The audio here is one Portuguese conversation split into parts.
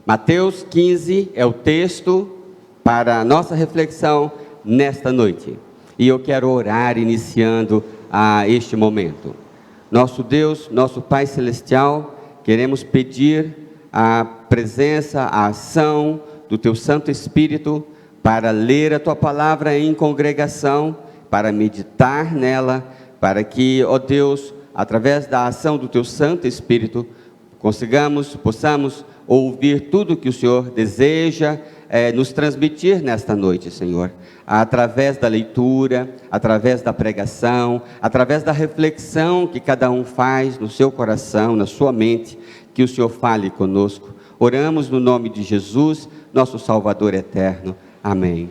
Mateus 15 é o texto para a nossa reflexão nesta noite. E eu quero orar iniciando este momento. Nosso Deus, nosso Pai Celestial, queremos pedir a presença, a ação do Teu Santo Espírito para ler a Tua Palavra em congregação, para meditar nela, para que, ó Deus, através da ação do Teu Santo Espírito, possamos ouvir tudo que o Senhor deseja nos transmitir nesta noite, Senhor, através da leitura, através da pregação, através da reflexão que cada um faz no seu coração, na sua mente, que o Senhor fale conosco. Oramos no nome de Jesus, nosso Salvador eterno. Amém.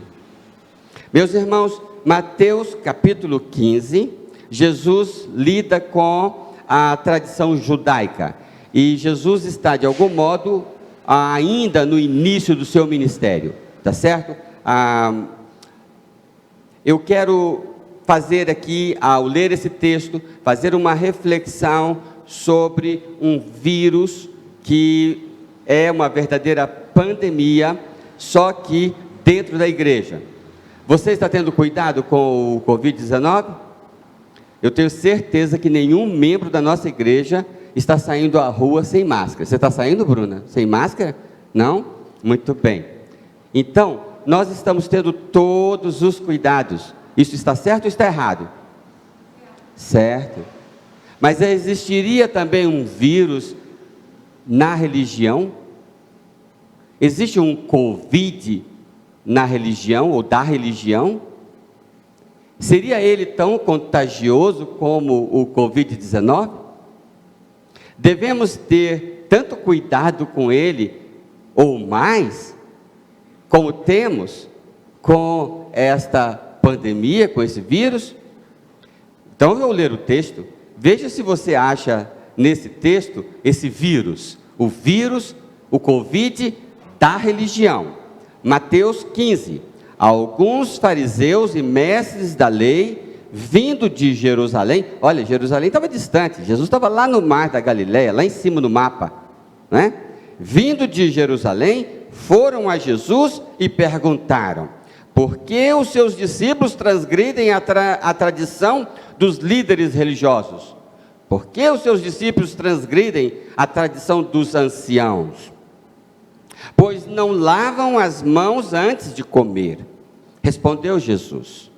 Meus irmãos, Mateus capítulo 15, Jesus lida com a tradição judaica. E Jesus está, de algum modo, ainda no início do seu ministério, tá certo? Eu quero fazer aqui, ao ler esse texto, fazer uma reflexão sobre um vírus que é uma verdadeira pandemia, só que dentro da igreja. Você está tendo cuidado com o Covid-19? Eu tenho certeza que nenhum membro da nossa igreja está saindo à rua sem máscara. Você está saindo, Bruna? Sem máscara? Não? Muito bem. Então, nós estamos tendo todos os cuidados. Isso está certo ou está errado? Certo. Mas existiria também um vírus na religião? Existe um Covid na religião ou da religião? Seria ele tão contagioso como o Covid-19? Devemos ter tanto cuidado com ele, ou mais, como temos com esta pandemia, com esse vírus? Então eu vou ler o texto. Veja se você acha nesse texto esse vírus, o Covid da religião. Mateus 15. Alguns fariseus e mestres da lei, vindo de Jerusalém, olha, Jerusalém estava distante, Jesus estava lá no mar da Galileia, lá em cima no mapa, né? Vindo de Jerusalém, foram a Jesus e perguntaram: por que os seus discípulos transgridem a tradição dos líderes religiosos? Por que os seus discípulos transgridem a tradição dos anciãos? Pois não lavam as mãos antes de comer. Respondeu Jesus: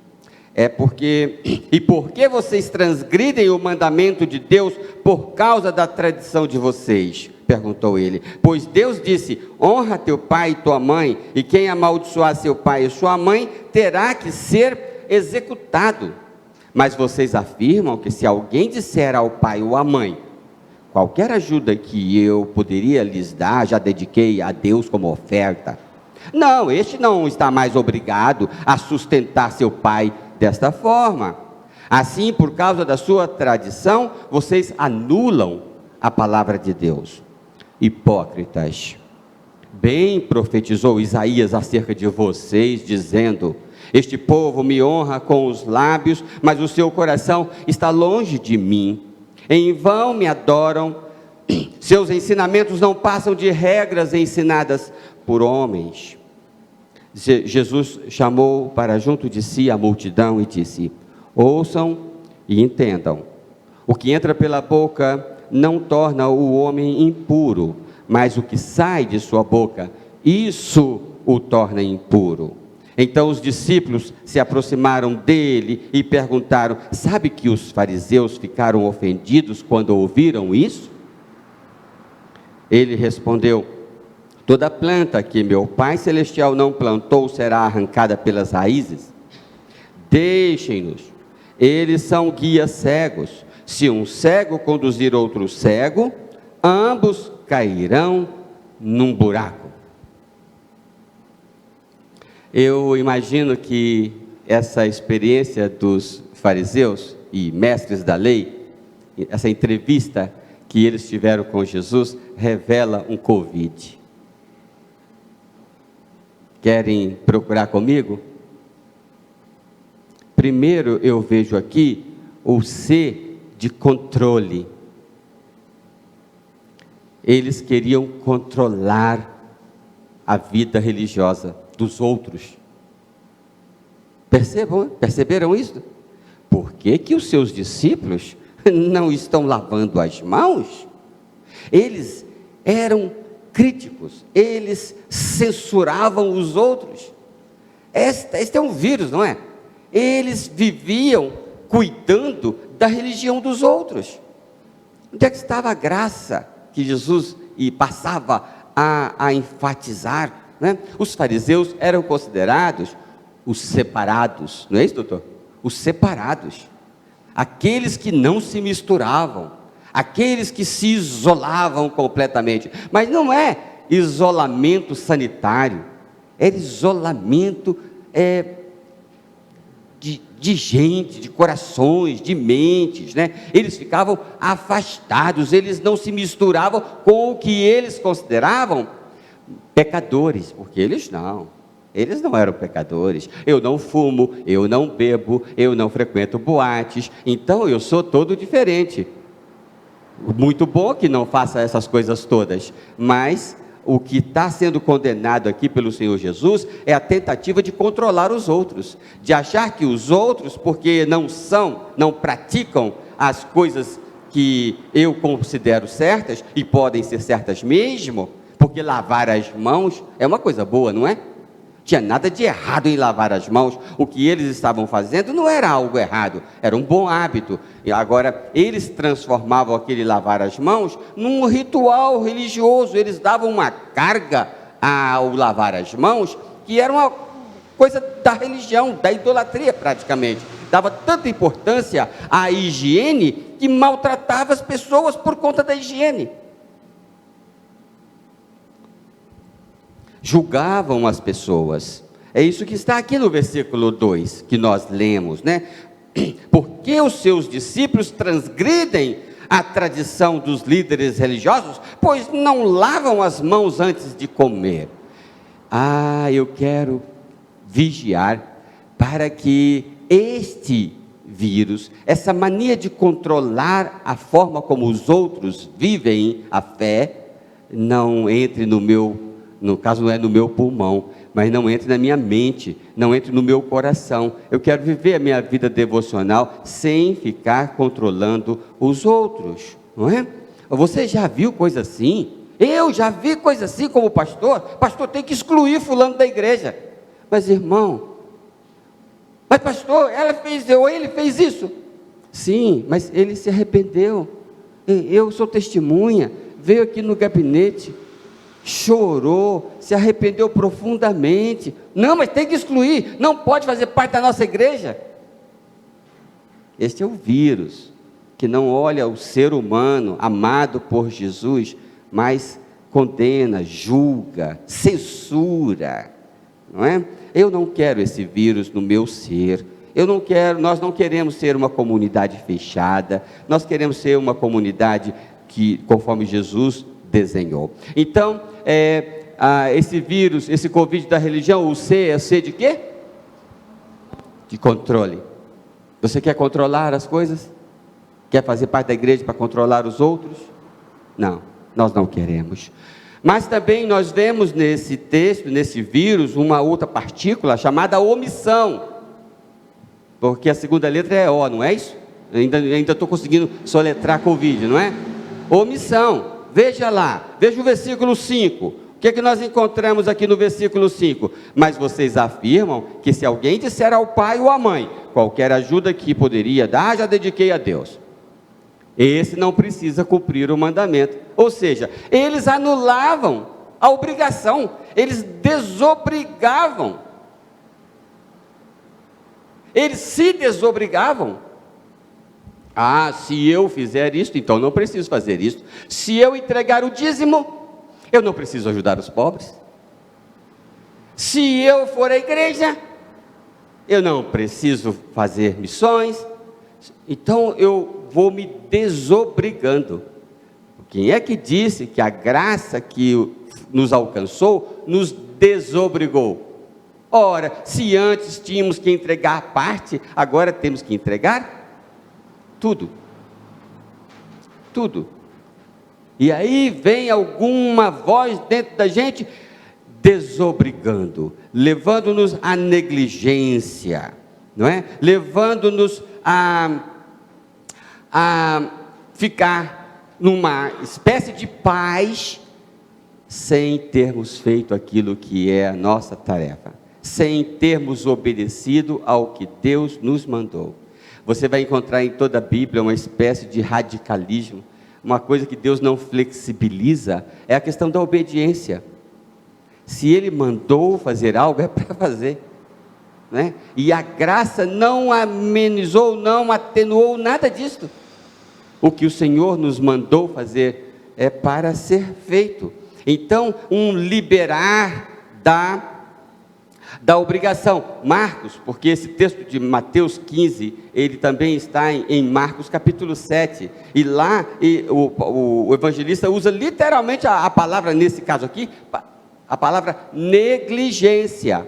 por que vocês transgridem o mandamento de Deus por causa da tradição de vocês? Perguntou ele. Pois Deus disse: honra teu pai e tua mãe, e quem amaldiçoar seu pai e sua mãe terá que ser executado. Mas vocês afirmam que se alguém disser ao pai ou à mãe: qualquer ajuda que eu poderia lhes dar, já dediquei a Deus como oferta. Não, este não está mais obrigado a sustentar seu pai desta forma. Assim, por causa da sua tradição, vocês anulam a palavra de Deus. Hipócritas, bem profetizou Isaías acerca de vocês, dizendo: este povo me honra com os lábios, mas o seu coração está longe de mim. Em vão me adoram, seus ensinamentos não passam de regras ensinadas por homens. Jesus chamou para junto de si a multidão e disse: ouçam e entendam. O que entra pela boca não torna o homem impuro, mas o que sai de sua boca, isso o torna impuro. Então os discípulos se aproximaram dele e perguntaram: sabe que os fariseus ficaram ofendidos quando ouviram isso? Ele respondeu: toda planta que meu Pai Celestial não plantou será arrancada pelas raízes. Deixem-nos, eles são guias cegos. Se um cego conduzir outro cego, ambos cairão num buraco. Eu imagino que essa experiência dos fariseus e mestres da lei, essa entrevista que eles tiveram com Jesus, revela um Covid. Querem procurar comigo? Primeiro eu vejo aqui o C de controle. Eles queriam controlar a vida religiosa dos outros. Perceberam isso? Por que que os seus discípulos não estão lavando as mãos? Eles eram críticos, eles censuravam os outros. Este é um vírus, não é? Eles viviam cuidando da religião dos outros. Onde é que estava a graça que Jesus passava a enfatizar, né? Os fariseus eram considerados os separados, não é isso, doutor? Os separados, aqueles que não se misturavam, aqueles que se isolavam completamente. Mas não é isolamento sanitário, era isolamento de gente, de corações, de mentes, né? Eles ficavam afastados, eles não se misturavam com o que eles consideravam pecadores, porque eles não eram pecadores. Eu não fumo, eu não bebo, eu não frequento boates, então eu sou todo diferente. Muito bom que não faça essas coisas todas, mas o que está sendo condenado aqui pelo Senhor Jesus é a tentativa de controlar os outros, de achar que os outros, porque não praticam as coisas que eu considero certas, e podem ser certas mesmo, porque lavar as mãos é uma coisa boa, não é? Tinha nada de errado em lavar as mãos. O que eles estavam fazendo não era algo errado, era um bom hábito. E agora, eles transformavam aquele lavar as mãos num ritual religioso. Eles davam uma carga ao lavar as mãos, que era uma coisa da religião, da idolatria praticamente. Dava tanta importância à higiene, que maltratava as pessoas por conta da higiene. Julgavam as pessoas. É isso que está aqui no versículo 2, que nós lemos, né? Porque os seus discípulos transgridem a tradição dos líderes religiosos, pois não lavam as mãos antes de comer. Eu quero vigiar para que este vírus, essa mania de controlar a forma como os outros vivem a fé, não entre no caso não é no meu pulmão, mas não entre na minha mente, não entre no meu coração. Eu quero viver a minha vida devocional sem ficar controlando os outros, não é? Você já viu coisa assim? Eu já vi coisa assim como pastor. Pastor, tem que excluir fulano da igreja. Mas irmão, mas pastor, ela fez, ou ele fez isso. Sim, mas ele se arrependeu. Eu sou testemunha, veio aqui no gabinete, chorou, se arrependeu profundamente. Não, mas tem que excluir, não pode fazer parte da nossa igreja. Este é o vírus, que não olha o ser humano amado por Jesus, mas condena, julga, censura, não é? Eu não quero esse vírus no meu ser. Nós não queremos ser uma comunidade fechada, nós queremos ser uma comunidade que, conforme Jesus desenhou. Então, esse vírus, esse Covid da religião, o C é C de quê? De controle. Você quer controlar as coisas? Quer fazer parte da igreja para controlar os outros? Não, nós não queremos. Mas também nós vemos nesse texto, nesse vírus, uma outra partícula chamada omissão. Porque a segunda letra é O, não é isso? Ainda estou conseguindo soletrar Covid, não é? Omissão. Veja lá, veja o versículo 5. O que é que nós encontramos aqui no versículo 5? Mas vocês afirmam que se alguém disser ao pai ou à mãe, qualquer ajuda que poderia dar, já dediquei a Deus. Esse não precisa cumprir o mandamento. Ou seja, eles anulavam a obrigação, eles desobrigavam. Eles se desobrigavam. Se eu fizer isto, então não preciso fazer isto. Se eu entregar o dízimo, eu não preciso ajudar os pobres. Se eu for à igreja, eu não preciso fazer missões. Então eu vou me desobrigando. Quem é que disse que a graça que nos alcançou nos desobrigou? Ora, se antes tínhamos que entregar parte, agora temos que entregar tudo. E aí vem alguma voz dentro da gente desobrigando, levando-nos à negligência, não é? Levando-nos a ficar numa espécie de paz, sem termos feito aquilo que é a nossa tarefa, sem termos obedecido ao que Deus nos mandou. Você vai encontrar em toda a Bíblia uma espécie de radicalismo, uma coisa que Deus não flexibiliza, é a questão da obediência. Se Ele mandou fazer algo, é para fazer, né? E a graça não amenizou, não atenuou nada disso. O que o Senhor nos mandou fazer é para ser feito. Então, um liberar da obrigação. Marcos, porque esse texto de Mateus 15, ele também está em Marcos capítulo 7, e lá o evangelista usa literalmente a palavra, nesse caso aqui, a palavra negligência.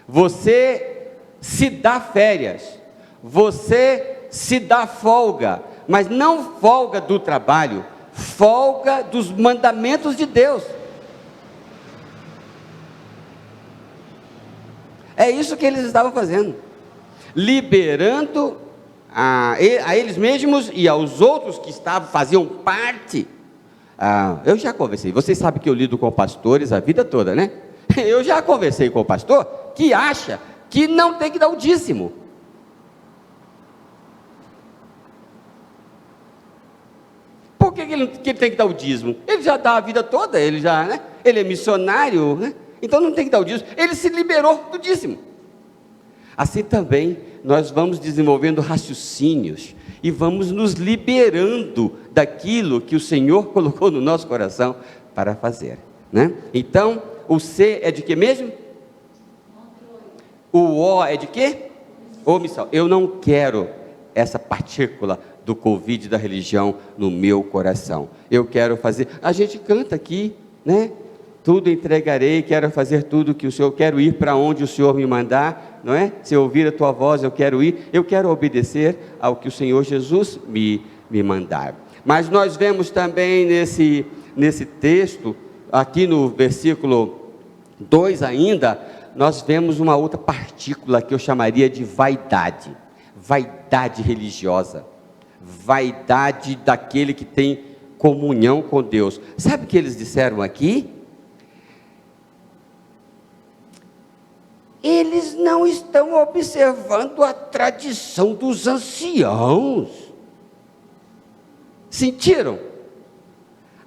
Você se dá férias, você se dá folga, mas não folga do trabalho, folga dos mandamentos de Deus. É isso que eles estavam fazendo, liberando a eles mesmos e aos outros que faziam parte. Eu já conversei, vocês sabem que eu lido com pastores a vida toda, né? Eu já conversei com o pastor que acha que não tem que dar o dízimo. Por que ele tem que dar o dízimo? Ele já dá a vida toda, ele é missionário, né? Então não tem que dar o dízimo. Ele se liberou do dízimo. Assim também nós vamos desenvolvendo raciocínios e vamos nos liberando daquilo que o Senhor colocou no nosso coração para fazer, né? Então o C é de que mesmo? O O é de quê? Omissão. Eu não quero essa partícula do Covid da religião no meu coração. Eu quero fazer, a gente canta aqui, né? Tudo entregarei, quero fazer tudo que o Senhor, quero ir para onde o Senhor me mandar, não é? Se eu ouvir a tua voz, eu quero obedecer ao que o Senhor Jesus me mandar. Mas nós vemos também nesse texto, aqui no versículo 2 ainda, nós vemos uma outra partícula que eu chamaria de vaidade religiosa, vaidade daquele que tem comunhão com Deus. Sabe o que eles disseram aqui? Eles não estão observando a tradição dos anciãos. Sentiram?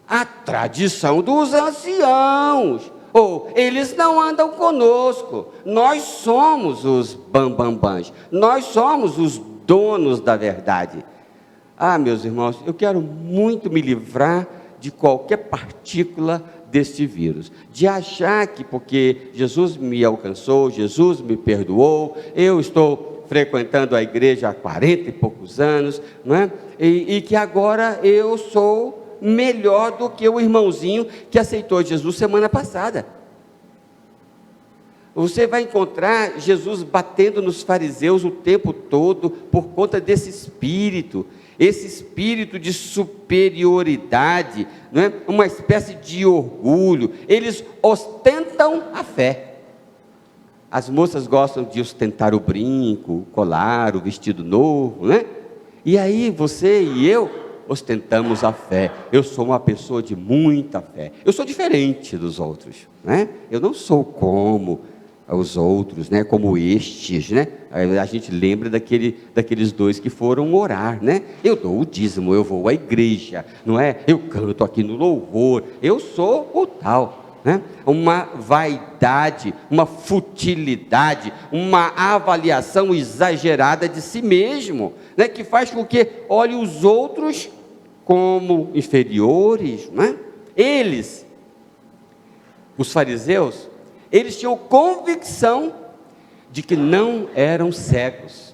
A tradição dos anciãos. Ou eles não andam conosco. Nós somos os bambambãs. Nós somos os donos da verdade. Meus irmãos, eu quero muito me livrar de qualquer partícula deste vírus, de achar que porque Jesus me alcançou, Jesus me perdoou, eu estou frequentando a igreja há 40 e poucos anos, não é? E que agora eu sou melhor do que o irmãozinho que aceitou Jesus semana passada. Você vai encontrar Jesus batendo nos fariseus o tempo todo por conta desse espírito, esse espírito de superioridade, não é? Uma espécie de orgulho. Eles ostentam a fé. As moças gostam de ostentar o brinco, o colar, o vestido novo, né? E aí você e eu ostentamos a fé. Eu sou uma pessoa de muita fé. Eu sou diferente dos outros, né? Eu não sou como os outros, né? Como estes, né? A gente lembra daqueles dois que foram orar, né? Eu dou o dízimo, eu vou à igreja, não é? Eu canto aqui no louvor, eu sou o tal, né? Uma vaidade, uma futilidade, uma avaliação exagerada de si mesmo, né? Que faz com que olhe os outros como inferiores, né? Eles, os fariseus, eles tinham convicção de que não eram cegos.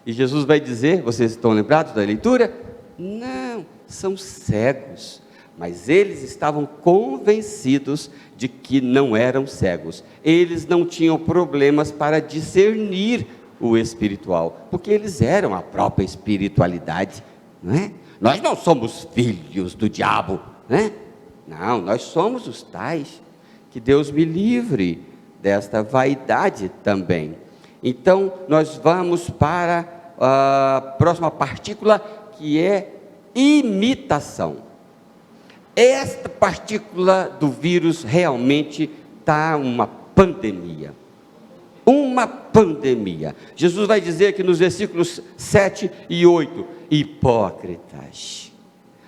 E Jesus vai dizer, vocês estão lembrados da leitura? Não, são cegos. Mas eles estavam convencidos de que não eram cegos. Eles não tinham problemas para discernir o espiritual, porque eles eram a própria espiritualidade, não é? Nós não somos filhos do diabo, né? Não, nós somos os tais Que Deus me livre desta vaidade também. Então, nós vamos para a próxima partícula, que é imitação. Esta partícula do vírus realmente está uma pandemia. Uma pandemia. Jesus vai dizer aqui nos versículos 7 e 8, hipócritas.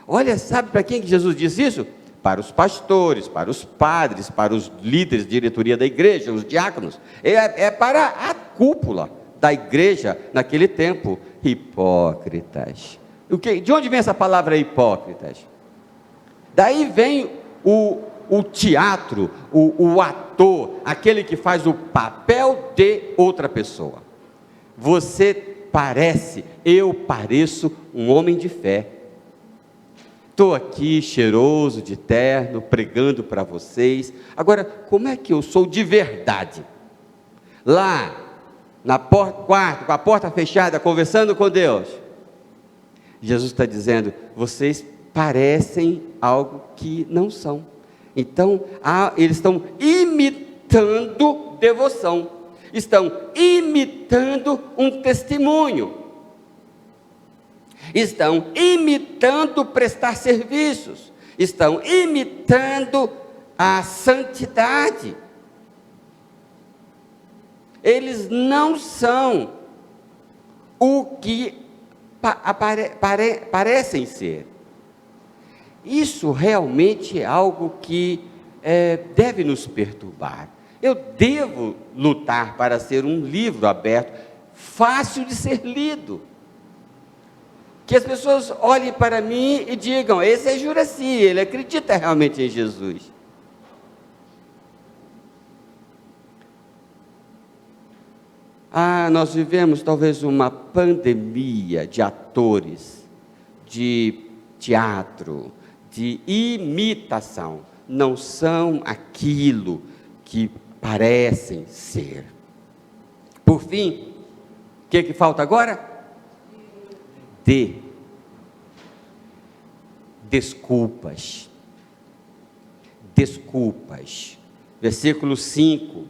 Olha, sabe para quem que Jesus diz isso? Para os pastores, para os padres, para os líderes de diretoria da igreja, os diáconos. É para a cúpula da igreja naquele tempo. Hipócritas. De onde vem essa palavra hipócritas? Daí vem o teatro, o ator, aquele que faz o papel de outra pessoa. Você parece, eu pareço um homem de fé. Estou aqui cheiroso de terno, pregando para vocês. Agora, como é que eu sou de verdade? Lá, na quarto, com a porta fechada, conversando com Deus. Jesus está dizendo, vocês parecem algo que não são. Então, eles estão imitando devoção. Estão imitando um testemunho. Estão imitando prestar serviços, estão imitando a santidade. Eles não são o que parecem ser. Isso realmente é algo que deve nos perturbar. Eu devo lutar para ser um livro aberto, fácil de ser lido. Que as pessoas olhem para mim e digam, esse é Juraci, ele acredita realmente em Jesus. Nós vivemos talvez uma pandemia de atores, de teatro, de imitação. Não são aquilo que parecem ser. Por fim, o que falta agora? Desculpas. Versículo 5.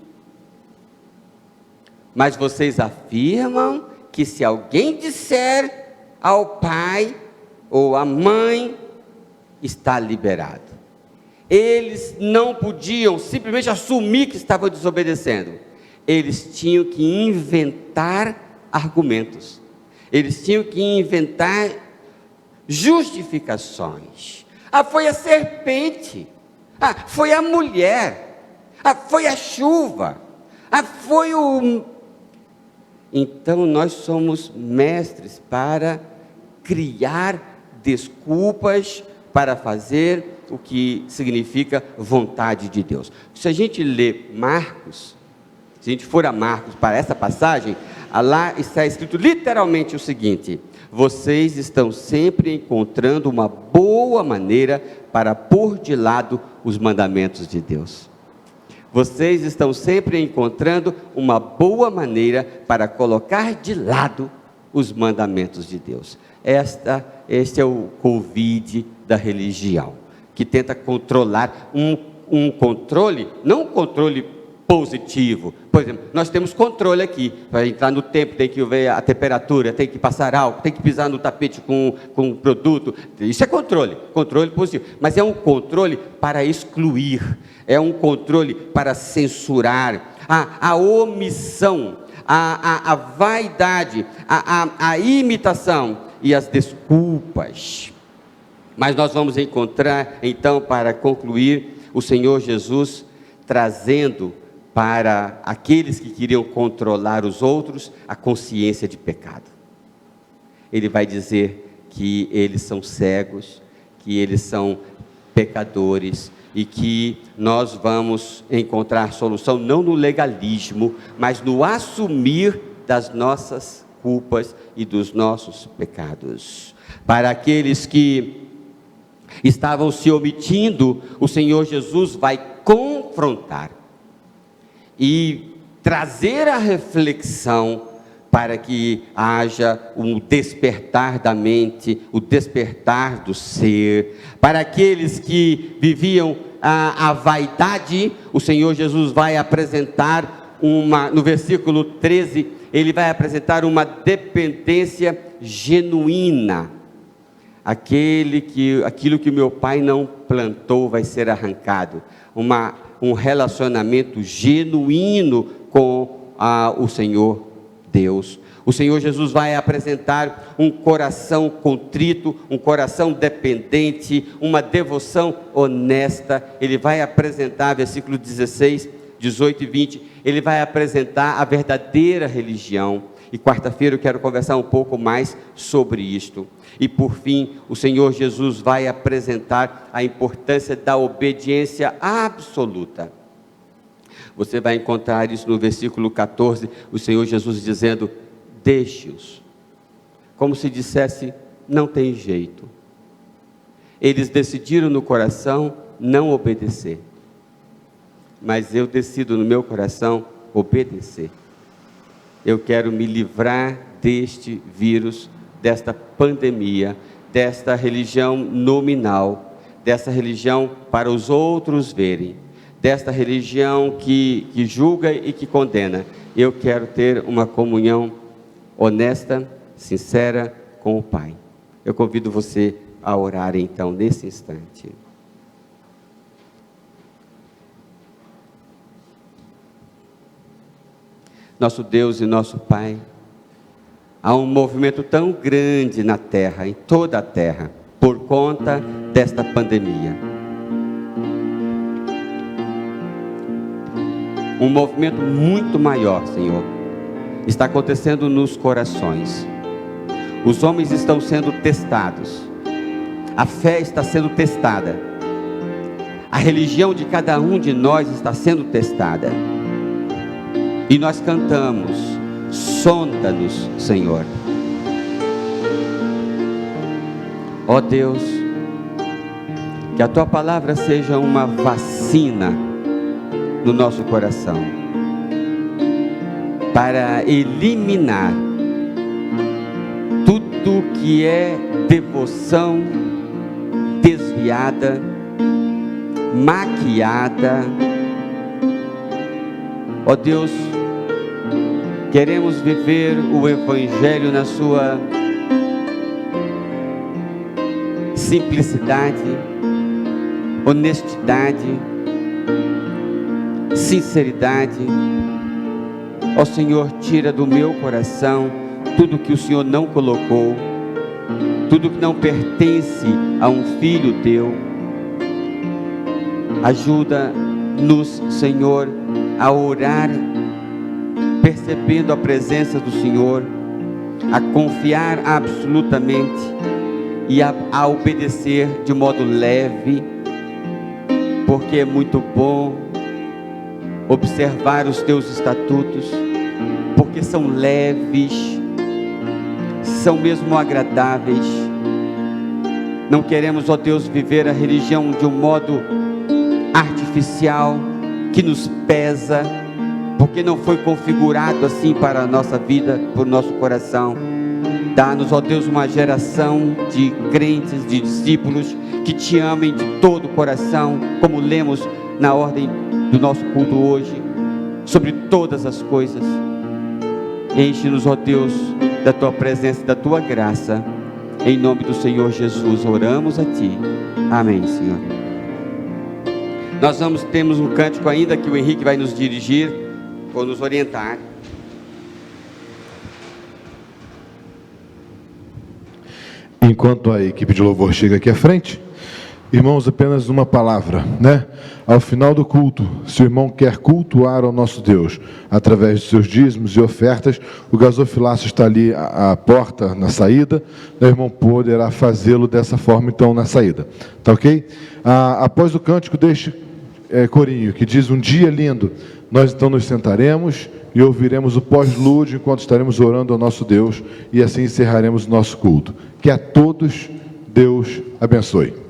Mas vocês afirmam que se alguém disser ao pai ou à mãe, está liberado. Eles não podiam simplesmente assumir que estavam desobedecendo. Eles tinham que inventar argumentos. Eles tinham que inventar justificações. Foi a serpente. Foi a mulher. Foi a chuva. Foi o... Então nós somos mestres para criar desculpas para fazer o que significa vontade de Deus. Se a gente lê Marcos, se a gente for a Marcos para essa passagem, lá está escrito literalmente o seguinte: vocês estão sempre encontrando uma boa maneira para pôr de lado os mandamentos de Deus. Vocês estão sempre encontrando uma boa maneira para colocar de lado os mandamentos de Deus. Este é o Covid da religião, que tenta controlar um controle, não um controle positivo. Por exemplo, nós temos controle aqui, para entrar no templo tem que ver a temperatura, tem que passar álcool, tem que pisar no tapete com um produto. Isso é controle positivo, mas é um controle para excluir, é um controle para censurar, a omissão, a vaidade, a imitação e as desculpas. Mas nós vamos encontrar, então, para concluir, o Senhor Jesus trazendo para aqueles que queriam controlar os outros a consciência de pecado. Ele vai dizer que eles são cegos, que eles são pecadores e que nós vamos encontrar solução não no legalismo, mas no assumir das nossas culpas e dos nossos pecados. Para aqueles que estavam se omitindo, o Senhor Jesus vai confrontar e trazer a reflexão para que haja um despertar da mente, o despertar do ser, para aqueles que viviam a vaidade, o Senhor Jesus vai apresentar no versículo 13, ele vai apresentar uma dependência genuína. Aquilo que o meu pai não plantou vai ser arrancado. Um relacionamento genuíno com o Senhor Deus. O Senhor Jesus vai apresentar um coração contrito, um coração dependente, uma devoção honesta. Ele vai apresentar, versículo 16, 18 e 20, ele vai apresentar a verdadeira religião. E quarta-feira eu quero conversar um pouco mais sobre isto. E por fim, o Senhor Jesus vai apresentar a importância da obediência absoluta. Você vai encontrar isso no versículo 14, o Senhor Jesus dizendo: deixe-os. Como se dissesse, não tem jeito. Eles decidiram no coração não obedecer. Mas eu decido no meu coração obedecer. Eu quero me livrar deste vírus, desta pandemia, desta religião nominal, dessa religião para os outros verem, desta religião que julga e que condena. Eu quero ter uma comunhão honesta, sincera com o Pai. Eu convido você a orar então nesse instante. Nosso Deus e nosso Pai, há um movimento tão grande na terra, em toda a terra, por conta desta pandemia. Um movimento muito maior, Senhor, está acontecendo nos corações. Os homens estão sendo testados, a fé está sendo testada, a religião de cada um de nós está sendo testada. E nós cantamos: sonda-nos, Senhor. Ó Deus, que a Tua palavra seja uma vacina no nosso coração, para eliminar tudo que é devoção desviada, maquiada. Ó Deus, queremos viver o Evangelho na sua simplicidade, honestidade, sinceridade. Ó Senhor, tira do meu coração tudo que o Senhor não colocou, tudo que não pertence a um filho teu. Ajuda-nos, Senhor, a orar percebendo a presença do Senhor, a confiar absolutamente e a obedecer de modo leve, porque é muito bom observar os teus estatutos, porque são leves, são mesmo agradáveis. Não queremos, ó Deus, viver a religião de um modo artificial, que nos pesa, porque não foi configurado assim para a nossa vida, para o nosso coração. Dá-nos, ó Deus, uma geração de crentes, de discípulos, que te amem de todo o coração, como lemos na ordem do nosso culto hoje, sobre todas as coisas. Enche-nos, ó Deus, da Tua presença e da Tua graça. Em nome do Senhor Jesus, oramos a Ti. Amém, Senhor. Nós temos um cântico ainda que o Henrique vai nos dirigir, ou nos orientar. Enquanto a equipe de louvor chega aqui à frente, irmãos, apenas uma palavra, né? Ao final do culto, se o irmão quer cultuar ao nosso Deus através de seus dízimos e ofertas, o gasofilácio está ali à porta, na saída. O irmão poderá fazê-lo dessa forma, então, na saída. Tá ok? Após o cântico deste corinho, que diz: um dia lindo, nós então nos sentaremos e ouviremos o pós-lúdio enquanto estaremos orando ao nosso Deus, e assim encerraremos o nosso culto. Que a todos Deus abençoe.